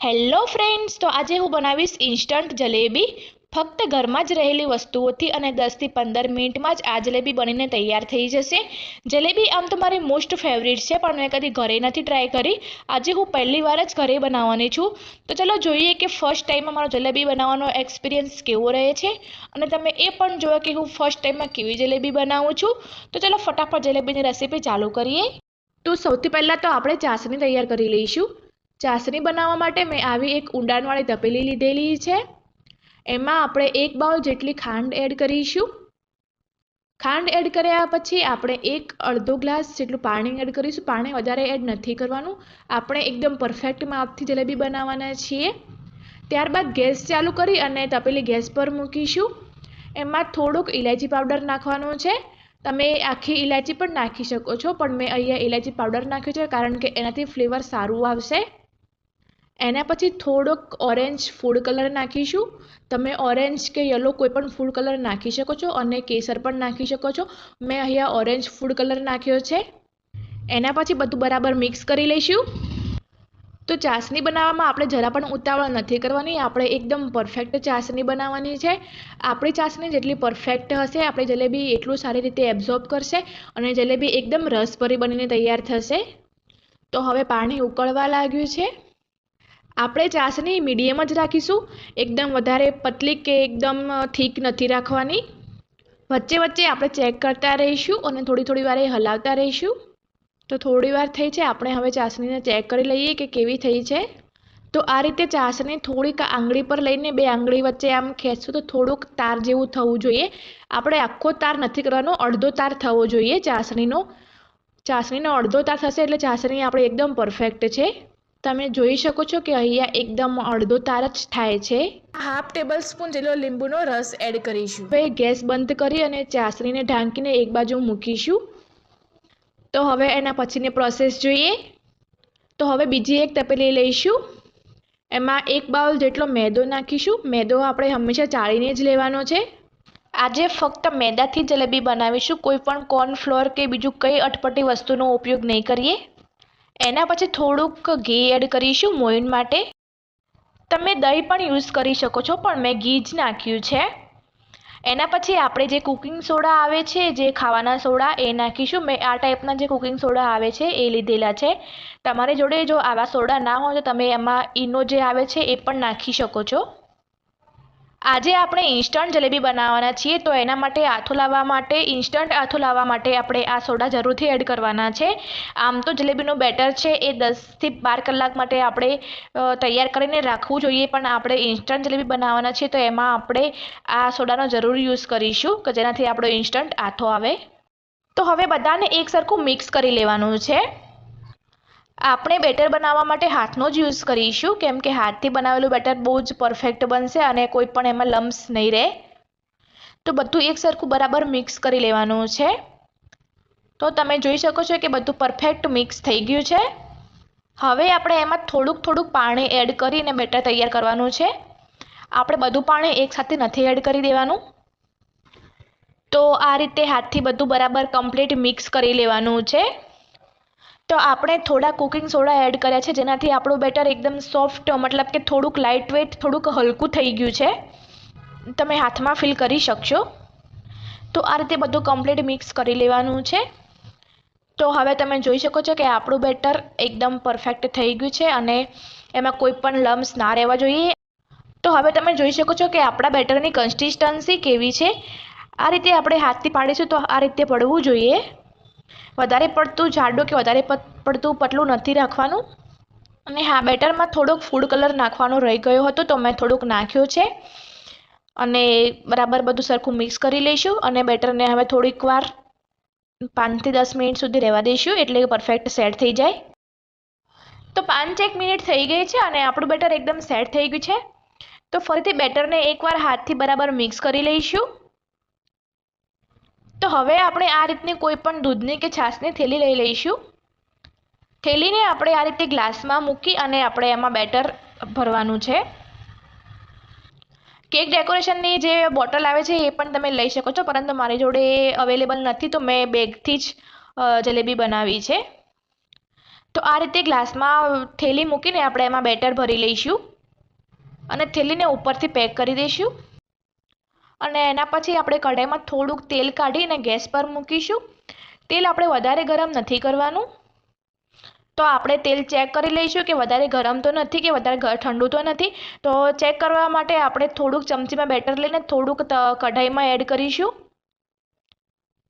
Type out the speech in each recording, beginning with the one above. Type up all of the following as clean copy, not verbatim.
Hello friends, તો આજે હું બનાવીશ ઇન્સ્ટન્ટ જલેબી. ફક્ત ઘરમાં જ રહેલી વસ્તુઓથી અને 10 થી 15 મિનિટમાં જ આ જલેબી બનીને તૈયાર થઈ જશે. જલેબી આમ તો મારી મોસ્ટ ફેવરિટ છે, પણ મેં કદી ઘરે નથી ટ્રાય કરી. આજે હું પહેલી વાર જ ઘરે બનાવવાની છું. તો ચલો જોઈએ કે ફર્સ્ટ ટાઈમમાં મારો જલેબી બનાવવાનો એક્સપિરિયન્સ કેવો રહે છે, અને તમે એ પણ જુઓ કે હું ફર્સ્ટ ટાઈમમાં કેવી જલેબી બનાવું છું. તો ચલો ફટાફટ જલેબીની રેસીપી ચાલુ કરીએ. તો સૌથી પહેલાં તો આપણે ચાસણી તૈયાર કરી લઈશું. ચાસણી બનાવવા માટે મેં આવી એક ઊંડાણવાળી તપેલી લીધેલી છે. એમાં આપણે 1 બાઉલ જેટલી ખાંડ એડ કરીશું. ખાંડ એડ કર્યા પછી આપણે અડધો ગ્લાસ જેટલું પાણી એડ કરીશું. પાણી વધારે એડ નથી કરવાનું, આપણે એકદમ પરફેક્ટ માપથી જલેબી બનાવવાના છીએ. ત્યારબાદ ગેસ ચાલુ કરી અને તપેલી ગેસ પર મૂકીશું. એમાં થોડુંક ઇલાયચી પાવડર નાખવાનો છે. તમે આખી ઇલાયચી પણ નાખી શકો છો, પણ મેં અહીંયા ઇલાયચી પાવડર નાખ્યો છે કારણ કે એનાથી ફ્લેવર સારું આવશે. એના પછી થોડોક ઓરેન્જ ફૂડ કલર નાખીશું. તમે ઓરેન્જ કે યલો કોઈ પણ ફૂડ કલર નાખી શકો છો, અને કેસર પણ નાખી શકો છો. મેં અહીંયા ઓરેન્જ ફૂડ કલર નાખ્યો છે. એના પછી બધું બરાબર મિક્સ કરી લઈશું. તો ચાસણી બનાવવામાં આપણે જરા પણ ઉતાવળ નથી કરવાની, આપણે એકદમ પરફેક્ટ ચાસણી બનાવવાની છે. આપણી ચાસણી જેટલી પરફેક્ટ હશે, આપણી જલેબી એટલું સારી રીતે એબ્ઝોર્બ કરશે અને જલેબી એકદમ રસભરી બનીને તૈયાર થશે. તો હવે પાણી ઉકળવા લાગ્યું છે. આપણે ચાસણી મીડિયમ જ રાખીશું, એકદમ વધારે પતલી કે એકદમ થીક નથી રાખવાની. વચ્ચે વચ્ચે આપણે ચેક કરતા રહીશું અને થોડી વારે હલાવતા રહીશું. તો થોડી વાર થઈ છે, આપણે હવે ચાસણીને ચેક કરી લઈએ કે કેવી થઈ છે. તો આ રીતે ચાસણી થોડીક આંગળી પર લઈને 2 આંગળી વચ્ચે આમ ખેંચશું તો થોડુંક તાર જેવું થવું જોઈએ. આપણે આખો તાર નથી કરવાનો, અડધો તાર થવો જોઈએ ચાસણીનો. અડધો તાર થશે એટલે ચાસણી આપણી એકદમ પરફેક્ટ છે. તમે જોઈ શકો છો કે અહીંયા એકદમ અડધો તાર જ થાય છે. 1/2 ટેબલ સ્પૂન જેટલો લીંબુનો રસ એડ કરીશું. હવે ગેસ બંધ કરી અને ચાસણીને ઢાંકીને એક બાજુ મૂકીશું. તો હવે એના પછીની પ્રોસેસ જોઈએ. તો હવે બીજી એક તપેલી લઈશું. એમાં 1 બાઉલ જેટલો મેદો નાખીશું. મેદો આપણે હંમેશા ચાળીને જ લેવાનો છે. આજે ફક્ત મેદાથી જલેબી બનાવીશું, કોઈ પણ કોર્નફ્લોર કે બીજું કંઈ અટપટી વસ્તુનો ઉપયોગ નહીં કરીએ. એના પછી થોડુંક ઘી એડ કરીશું મોઈન માટે. તમે દહીં પણ યુઝ કરી શકો છો, પણ મેં ઘી જ નાખ્યું છે. એના પછી આપણે જે કુકિંગ સોડા આવે છે, જે ખાવાના સોડા, એ નાખીશું. મેં આ ટાઈપના જે કુકિંગ સોડા આવે છે એ લીધેલા છે. તમારી જોડે જો આવા સોડા ના હોય તો તમે એમાં ઈનો જે આવે છે એ પણ નાખી શકો છો. આજે આપણે ઇન્સ્ટન્ટ જલેબી બનાવવાના છીએ, તો એના માટે ઇન્સ્ટન્ટ આથો લાવવા માટે આપણે આ સોડા જરૂરથી એડ કરવાના છે. આમ તો જલેબીનું બેટર છે એ 10 થી 12 કલાક માટે આપણે તૈયાર કરીને રાખવું જોઈએ, પણ આપણે ઇન્સ્ટન્ટ જલેબી બનાવવાના છીએ તો એમાં આપણે આ સોડાનો જરૂર યુઝ કરીશું કે જેનાથી આપણો ઇન્સ્ટન્ટ આથો આવે. તો હવે બધાને એક સરખું મિક્સ કરી લેવાનું છે. આપણે બેટર બનાવવા માટે હાથનો જ યુઝ કરીશું, કેમ કે હાથથી બનાવેલું બેટર બહુ જ પરફેક્ટ બનશે અને કોઈ પણ એમાં લમ્સ નહીં રહે. તો બધું એક સરખું બરાબર મિક્સ કરી લેવાનું છે. તો તમે જોઈ શકો છો કે બધું પરફેક્ટ મિક્સ થઈ ગયું છે. હવે આપણે એમાં થોડુંક પાણી એડ કરીને બેટર તૈયાર કરવાનું છે. આપણે બધું પાણી એકસાથે નથી એડ કરી દેવાનું. તો આ રીતે હાથથી બધું બરાબર કમ્પ્લીટ મિક્સ કરી લેવાનું છે. તો આપણે થોડા કુકિંગ સોડા એડ કર્યા છે, જેનાથી આપણું બેટર એકદમ સોફ્ટ, મતલબ કે થોડુંક લાઇટ વેઇટ, થોડુંક હલકું થઈ ગયું છે. તમે હાથમાં ફીલ કરી શકશો. તો આ રીતે બધું કમ્પ્લીટ મિક્સ કરી લેવાનું છે. તો હવે તમે જોઈ શકો છો કે આપણું બેટર એકદમ પરફેક્ટ થઈ ગયું છે અને એમાં કોઈ પણ લમ્સ ના રહેવા જોઈએ. તો હવે તમે જોઈ શકો છો કે આપણા બેટરની કન્સિસ્ટન્સી કેવી છે. આ રીતે આપણે હાથથી પાડીશું તો આ રીતે પડવું જોઈએ. વધારે પડતું જાડું કે વધારે પડતું પતલું નથી રાખવાનું. અને હા, બેટરમાં થોડોક ફૂડ કલર નાખવાનો રહી ગયો હતો, તો મેં થોડુંક નાખ્યો છે. અને બરાબર બધું સરખું મિક્સ કરી લઈશું અને બેટરને હવે થોડીક વાર 5 થી 10 મિનિટ સુધી રહેવા દઈશું, એટલે પરફેક્ટ સેટ થઈ જાય. તો 5-1 મિનિટ થઈ ગઈ છે અને આપણું બેટર એકદમ સેટ થઈ ગયું છે. તો ફરીથી બેટરને એકવાર હાથથી બરાબર મિક્સ કરી લઈશું. તો હવે આપણે આ રીતની કોઈ પણ દૂધની કે છાશની થેલી લઈ લઈશું. થેલીને આપણે આ રીતે ગ્લાસમાં મૂકી અને આપણે એમાં બેટર ભરવાનું છે. કેક ડેકોરેશનની જે બોટલ આવે છે એ પણ તમે લઈ શકો છો, પરંતુ મારી જોડે અવેલેબલ નથી, તો મેં બેગથી જ જલેબી બનાવી છે. તો આ રીતે ગ્લાસમાં થેલી મૂકીને આપણે એમાં બેટર ભરી લઈશું અને થેલીને ઉપરથી પેક કરી દઈશું. અને એના પછી આપણે કઢાઈમાં થોડુંક તેલ કાઢીને ગેસ પર મૂકીશું. તેલ આપણે વધારે ગરમ નથી કરવાનું. તો આપણે તેલ ચેક કરી લઈશું કે વધારે ગરમ તો નથી કે વધારે ઠંડુ તો નથી. તો ચેક કરવા માટે આપણે થોડુંક ચમચીમાં બેટર લઈને થોડુંક કઢાઈમાં એડ કરીશું.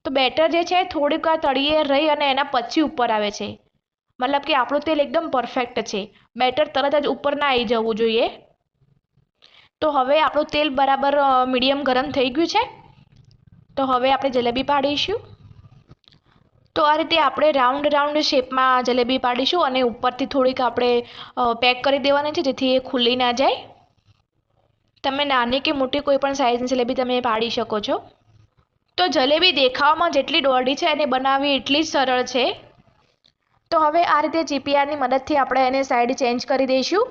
તો બેટર જે છે થોડીક આ તળિયે રહી અને એના પછી ઉપર આવે છે, મતલબ કે આપણું તેલ એકદમ પરફેક્ટ છે. બેટર તરત જ ઉપર ના આવી જવું જોઈએ. તો હવે આપણું તેલ બરાબર મીડિયમ ગરમ થઈ ગયું છે. તો હવે આપણે જલેબી પાડીશું. તો આ રીતે આપણે રાઉન્ડ શેપમાં જલેબી પાડીશું અને ઉપરથી થોડીક આપણે પેક કરી દેવાની છે જેથી એ ખુલ્લી ના જાય. તમે નાની કે મોટી કોઈ પણ સાઇઝની જલેબી તમે પાડી શકો છો. તો જલેબી દેખાવમાં જેટલી દોડી છે એને બનાવવી એટલી જ સરળ છે. તો હવે આ રીતે ચીપિયાની મદદથી આપણે એને સાઈડ ચેન્જ કરી દઈશું.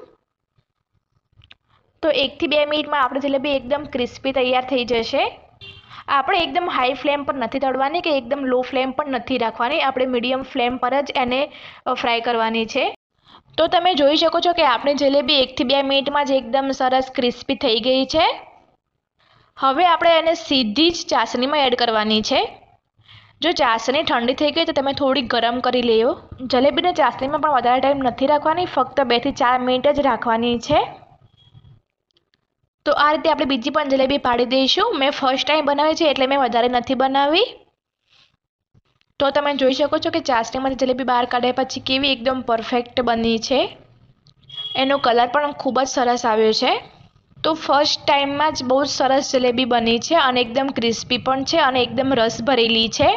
તો 1 થી 2 મિનિટમાં આપણી જલેબી એકદમ ક્રિસ્પી તૈયાર થઈ જશે. આપણે એકદમ હાઈ ફ્લેમ પર નથી તળવાની કે એકદમ લો ફ્લેમ પર નથી રાખવાની. આપણે મીડિયમ ફ્લેમ પર જ એને ફ્રાય કરવાની છે. તો તમે જોઈ શકો છો કે આપણી જલેબી 1 થી 2 મિનિટમાં જ એકદમ સરસ ક્રિસ્પી થઈ ગઈ છે. હવે આપણે એને સીધી જ ચાસણીમાં એડ કરવાની છે. જો ચાસણી ઠંડી થઈ ગઈ તો તમે થોડી ગરમ કરી લેવો. જલેબીને ચાસણીમાં પણ વધારે ટાઈમ નથી રાખવાની, ફક્ત 2 થી 4 મિનિટ જ રાખવાની છે. તો આ રીતે આપણે બીજી પણ જલેબી પાડી દઈશું. મેં ફર્સ્ટ ટાઈમ બનાવી છે એટલે મેં વધારે નથી બનાવી. તો તમે જોઈ શકો છો કે ચાસણીમાંથી જલેબી બહાર કાઢ્યા પછી કેવી એકદમ પરફેક્ટ બની છે. એનો કલર પણ ખૂબ જ સરસ આવ્યો છે. તો ફર્સ્ટ ટાઈમમાં જ બહુ સરસ જલેબી બની છે અને એકદમ ક્રિસ્પી પણ છે અને એકદમ રસ ભરેલી છે.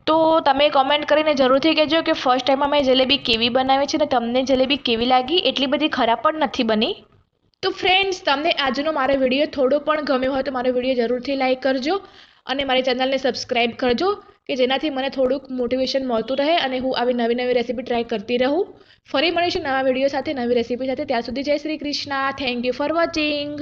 તો તમે કોમેન્ટ કરીને જરૂરથી કહેજો કે ફર્સ્ટ ટાઈમમાં મેં જલેબી કેવી બનાવી છે અને તમને જલેબી કેવી લાગી. એટલી બધી ખરાબ પણ નથી બની. તો ફ્રેન્ડ્સ, તમને આજનો મારો વિડીયો થોડો પણ ગમ્યો હોય તો મારો વિડીયો જરૂરથી લાઈક કરજો અને મારી ચેનલને સબસ્ક્રાઈબ કરજો કે જેનાથી મને થોડુંક મોટિવેશન મળતું રહે અને હું આવી નવી રેસીપી ટ્રાય કરતી રહું. ફરી મળીશું નવા વિડીયો સાથે, નવી રેસીપી સાથે. ત્યાં સુધી જય Shri Krishna. Thank you for watching.